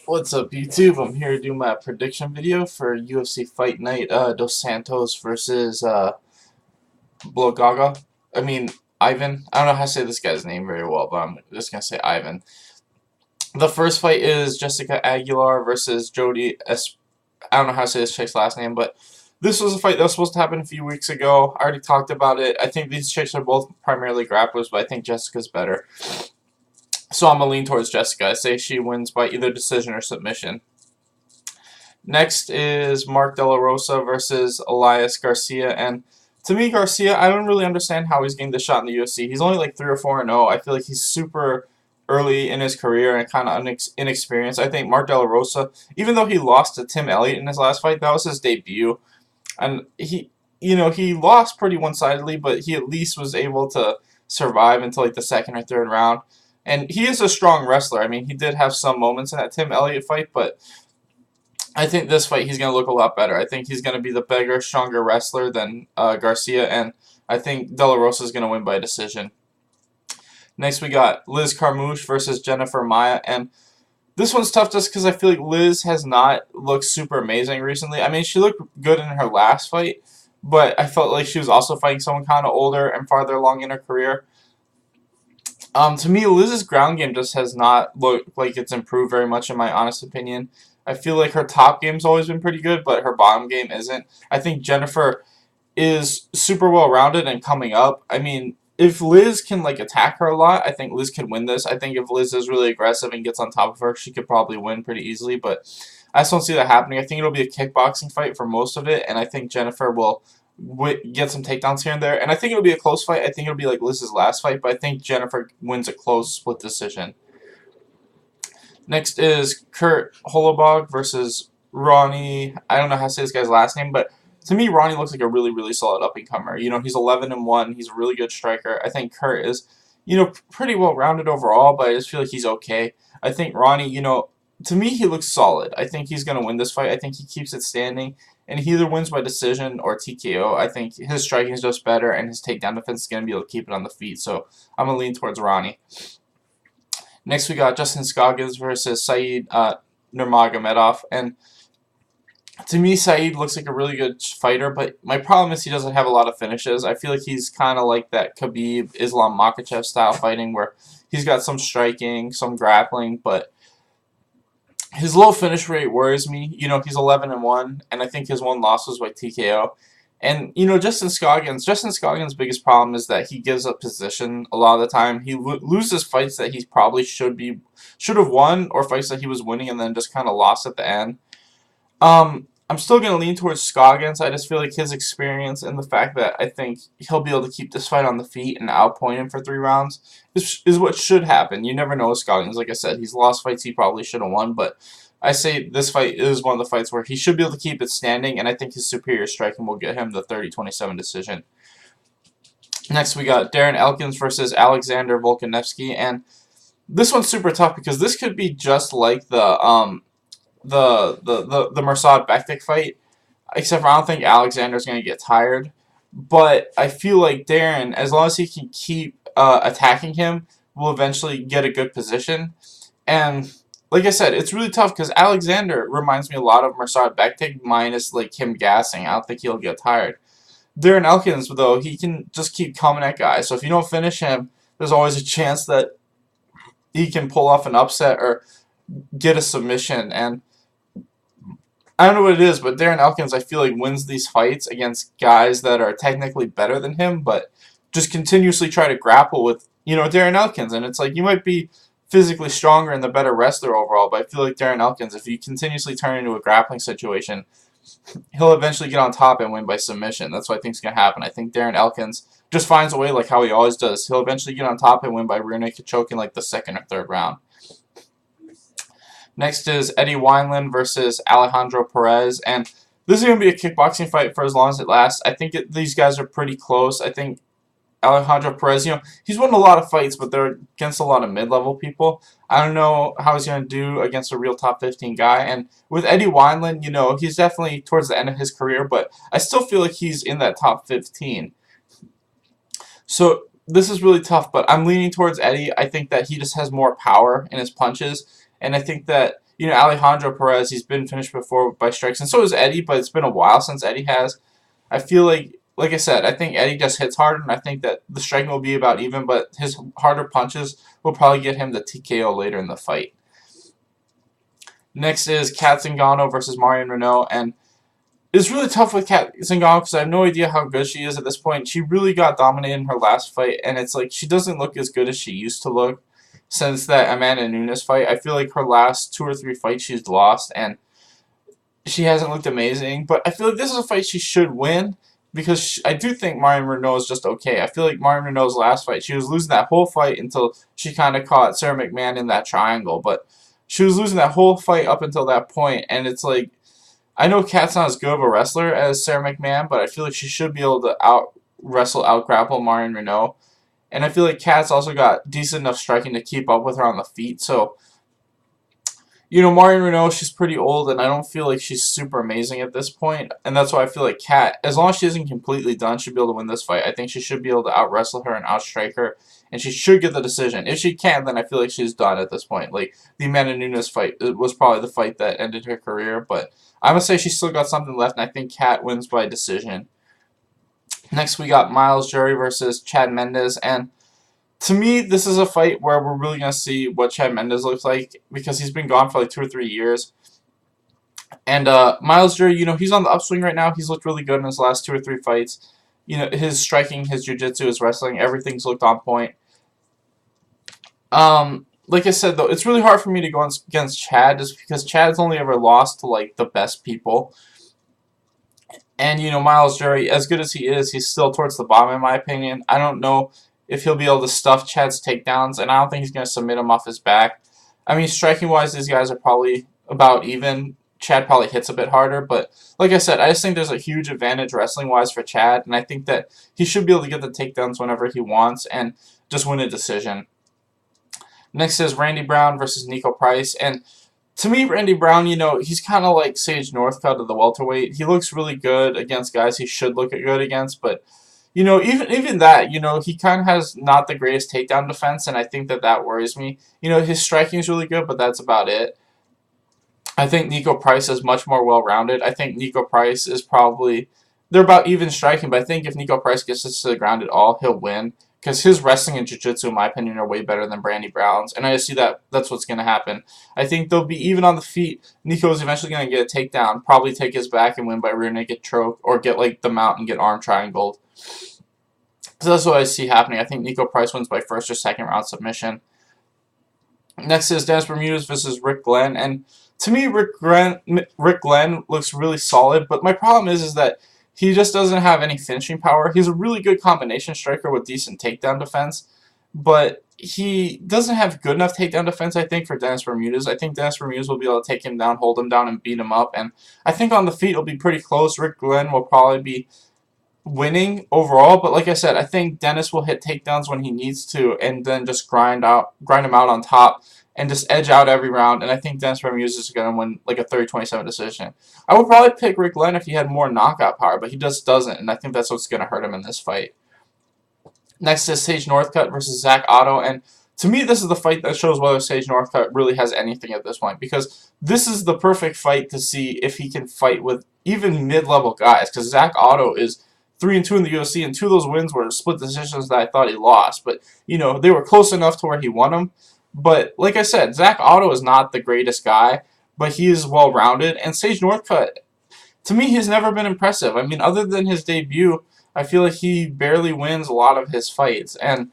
What's up, YouTube? I'm here to do my prediction video for UFC Fight Night Dos Santos versus Blogaga. I mean, Ivan. I don't know how to say this guy's name very well, but I'm just going to say Ivan. The first fight is Jessica Aguilar versus Jody I don't know how to say this chick's last name, but this was a fight that was supposed to happen a few weeks ago. I already talked about it. I think these chicks are both primarily grapplers, but I think Jessica's better. So I'm going to lean towards Jessica. I say she wins by either decision or submission. Next is Mark De La Rosa versus Elias Garcia, and to me, Garcia, I don't really understand how he's getting the shot in the UFC. He's only like 3 or 4-0. I feel like he's super early in his career and kind of inexperienced. I think Mark De La Rosa, even though he lost to Tim Elliott in his last fight, that was his debut, and he lost pretty one-sidedly, but he at least was able to survive until like the second or third round. And he is a strong wrestler. I mean, he did have some moments in that Tim Elliott fight, but I think this fight he's going to look a lot better. I think he's going to be the bigger, stronger wrestler than Garcia, and I think De La Rosa is going to win by decision. Next we got Liz Carmouche versus Jennifer Maia, and this one's tough just because I feel like Liz has not looked super amazing recently. I mean, she looked good in her last fight, but I felt like she was also fighting someone kind of older and farther along in her career. To me, Liz's ground game just has not looked like it's improved very much, in my honest opinion. I feel like her top game's always been pretty good, but her bottom game isn't. I think Jennifer is super well rounded and coming up. I mean, if Liz can like attack her a lot, I think Liz can win this. I think if Liz is really aggressive and gets on top of her, she could probably win pretty easily, but I just don't see that happening. I think it'll be a kickboxing fight for most of it, and I think Jennifer will get some takedowns here and there. And I think it'll be a close fight. I think it'll be like Liz's last fight, but I think Jennifer wins a close split decision. Next is Kurt Holobog versus Ronnie. I don't know how to say this guy's last name, but to me, Ronnie looks like a really, really solid up-and-comer. He's 11-1. He's a really good striker. I think Kurt is, pretty well-rounded overall, but I just feel like he's okay. I think Ronnie, to me, he looks solid. I think he's going to win this fight. I think he keeps it standing, and he either wins by decision or TKO. I think his striking is just better, and his takedown defense is going to be able to keep it on the feet. So I'm going to lean towards Ronnie. Next, we got Justin Scoggins versus Saeed Nurmagomedov, and to me, Saeed looks like a really good fighter, but my problem is he doesn't have a lot of finishes. I feel like he's kind of like that Khabib, Islam Makhachev style fighting where he's got some striking, some grappling, but his low finish rate worries me. He's 11-1, and I think his one loss was by TKO. And Justin Scoggins' biggest problem is that he gives up position a lot of the time. He loses fights that he probably should have won, or fights that he was winning and then just kind of lost at the end. I'm still going to lean towards Scoggins. I just feel like his experience and the fact that I think he'll be able to keep this fight on the feet and outpoint him for 3 rounds is what should happen. You never know with Scoggins. Like I said, he's lost fights he probably should have won, but I say this fight is one of the fights where he should be able to keep it standing, and I think his superior striking will get him the 30-27 decision. Next, we got Darren Elkins versus Alexander Volkanovski, and this one's super tough because this could be just like the Mirsad Bektic fight, except for I don't think Alexander's going to get tired. But I feel like Darren, as long as he can keep attacking him, will eventually get a good position. And like I said, it's really tough because Alexander reminds me a lot of Mirsad Bektic minus like him gassing. I don't think he'll get tired. Darren Elkins, though, he can just keep coming at guys. So if you don't finish him, there's always a chance that he can pull off an upset or get a submission. And I don't know what it is, but Darren Elkins, I feel like, wins these fights against guys that are technically better than him, but just continuously try to grapple with, Darren Elkins. And it's like, you might be physically stronger and the better wrestler overall, but I feel like Darren Elkins, if you continuously turn into a grappling situation, he'll eventually get on top and win by submission. That's what I think is going to happen. I think Darren Elkins just finds a way like how he always does. He'll eventually get on top and win by rear naked choke in like the second or third round. Next is Eddie Wineland versus Alejandro Perez, and this is going to be a kickboxing fight for as long as it lasts. I think these guys are pretty close. I think Alejandro Perez, he's won a lot of fights, but they're against a lot of mid-level people. I don't know how he's going to do against a real top 15 guy. And with Eddie Wineland, he's definitely towards the end of his career, but I still feel like he's in that top 15. So this is really tough, but I'm leaning towards Eddie. I think that he just has more power in his punches, and I think that, Alejandro Perez, he's been finished before by strikes, and so is Eddie, but it's been a while since Eddie has. I feel like I said, I think Eddie just hits harder, and I think that the striking will be about even, but his harder punches will probably get him the TKO later in the fight. Next is Kat Zingano versus Marion Renault, and it's really tough with Kat Zingano because I have no idea how good she is at this point. She really got dominated in her last fight, and it's like she doesn't look as good as she used to look since that Amanda Nunes fight. I feel like her last 2 or 3 fights she's lost, and she hasn't looked amazing. But I feel like this is a fight she should win because I do think Marion Renault is just okay. I feel like Marion Renault's last fight, she was losing that whole fight until she kind of caught Sarah McMahon in that triangle, but she was losing that whole fight up until that point, and it's like, I know Kat's not as good of a wrestler as Sarah McMahon, but I feel like she should be able to out grapple Marion Renault. And I feel like Kat's also got decent enough striking to keep up with her on the feet. So, Marion Renault, she's pretty old, and I don't feel like she's super amazing at this point. And that's why I feel like Kat, as long as she isn't completely done, should be able to win this fight. I think she should be able to out-wrestle her and out-strike her, and she should get the decision. If she can't, then I feel like she's done at this point. Like, the Amanda Nunes fight was probably the fight that ended her career, but I'm going to say she's still got something left, and I think Kat wins by decision. Next, we got Miles Jury versus Chad Mendes, and to me, this is a fight where we're really going to see what Chad Mendes looks like because he's been gone for like 2 or 3 years. And Miles Jury, he's on the upswing right now. He's looked really good in his last 2 or 3 fights. His striking, his jiu-jitsu, his wrestling, everything's looked on point. Like I said, though, it's really hard for me to go against Chad just because Chad's only ever lost to, like, the best people. And, Miles Jury, as good as he is, he's still towards the bottom, in my opinion. I don't know if he'll be able to stuff Chad's takedowns, and I don't think he's going to submit him off his back. I mean, striking-wise, these guys are probably about even. Chad probably hits a bit harder, but like I said, I just think there's a huge advantage wrestling-wise for Chad, and I think that he should be able to get the takedowns whenever he wants and just win a decision. Next is Randy Brown versus Nico Price, and to me, Randy Brown, he's kind of like Sage Northcutt of the welterweight. He looks really good against guys he should look good against, but even that, he kind of has not the greatest takedown defense, and I think that worries me. His striking is really good, but that's about it. I think Nico Price is much more well-rounded. I think Nico Price is probably, they're about even striking, but I think if Nico Price gets us to the ground at all, he'll win. Because his wrestling and jiu-jitsu, in my opinion, are way better than Randy Brown's. And I just see that's what's going to happen. I think they'll be even on the feet. Nico's eventually going to get a takedown, probably take his back and win by rear naked choke, or get like the mount and get arm triangled. So that's what I see happening. I think Nico Price wins by first or second round submission. Next is Dennis Bermudez versus Rick Glenn. And to me, Rick Glenn looks really solid. But my problem is that he just doesn't have any finishing power. He's a really good combination striker with decent takedown defense. But he doesn't have good enough takedown defense, I think, for Dennis Bermudez. I think Dennis Bermudez will be able to take him down, hold him down, and beat him up. And I think on the feet it'll be pretty close. Rick Glenn will probably be winning overall, but like I said, I think Dennis will hit takedowns when he needs to, and then just grind him out on top, and just edge out every round. And I think Dennis Bermudez is going to win like a 30-27 decision. I would probably pick Rick Glenn if he had more knockout power, but he just doesn't, and I think that's what's going to hurt him in this fight. Next is Sage Northcutt versus Zach Otto, and to me, this is the fight that shows whether Sage Northcutt really has anything at this point, because this is the perfect fight to see if he can fight with even mid-level guys, because Zach Otto is 3-2 in the UFC, and 2 of those wins were split decisions that I thought he lost. But, they were close enough to where he won them. But, like I said, Zach Otto is not the greatest guy, but he is well-rounded. And Sage Northcutt, to me, he's never been impressive. I mean, other than his debut, I feel like he barely wins a lot of his fights. And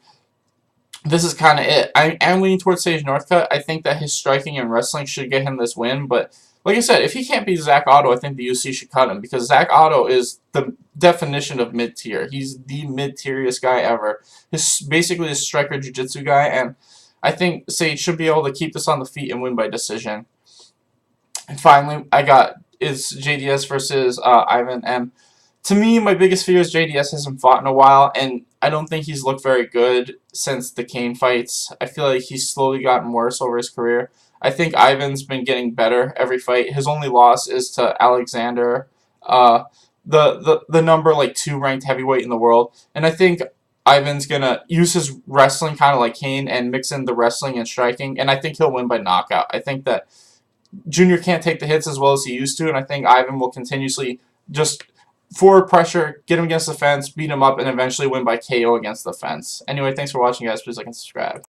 this is kind of it. I am leaning towards Sage Northcutt. I think that his striking and wrestling should get him this win, but like I said, if he can't beat Zach Otto, I think the UFC should cut him, because Zach Otto is the definition of mid-tier. He's the mid-tieriest guy ever. He's basically a striker jiu-jitsu guy, and I think Sage should be able to keep this on the feet and win by decision. And finally, it's JDS versus Ivan, and to me, my biggest fear is JDS hasn't fought in a while, and I don't think he's looked very good since the Kane fights. I feel like he's slowly gotten worse over his career. I think Ivan's been getting better every fight. His only loss is to Alexander, the number 2 ranked heavyweight in the world. And I think Ivan's gonna use his wrestling kind of like Kane and mix in the wrestling and striking, and I think he'll win by knockout. I think that Junior can't take the hits as well as he used to, and I think Ivan will continuously just forward pressure, get him against the fence, beat him up, and eventually win by KO against the fence. Anyway, thanks for watching, guys. Please like and subscribe.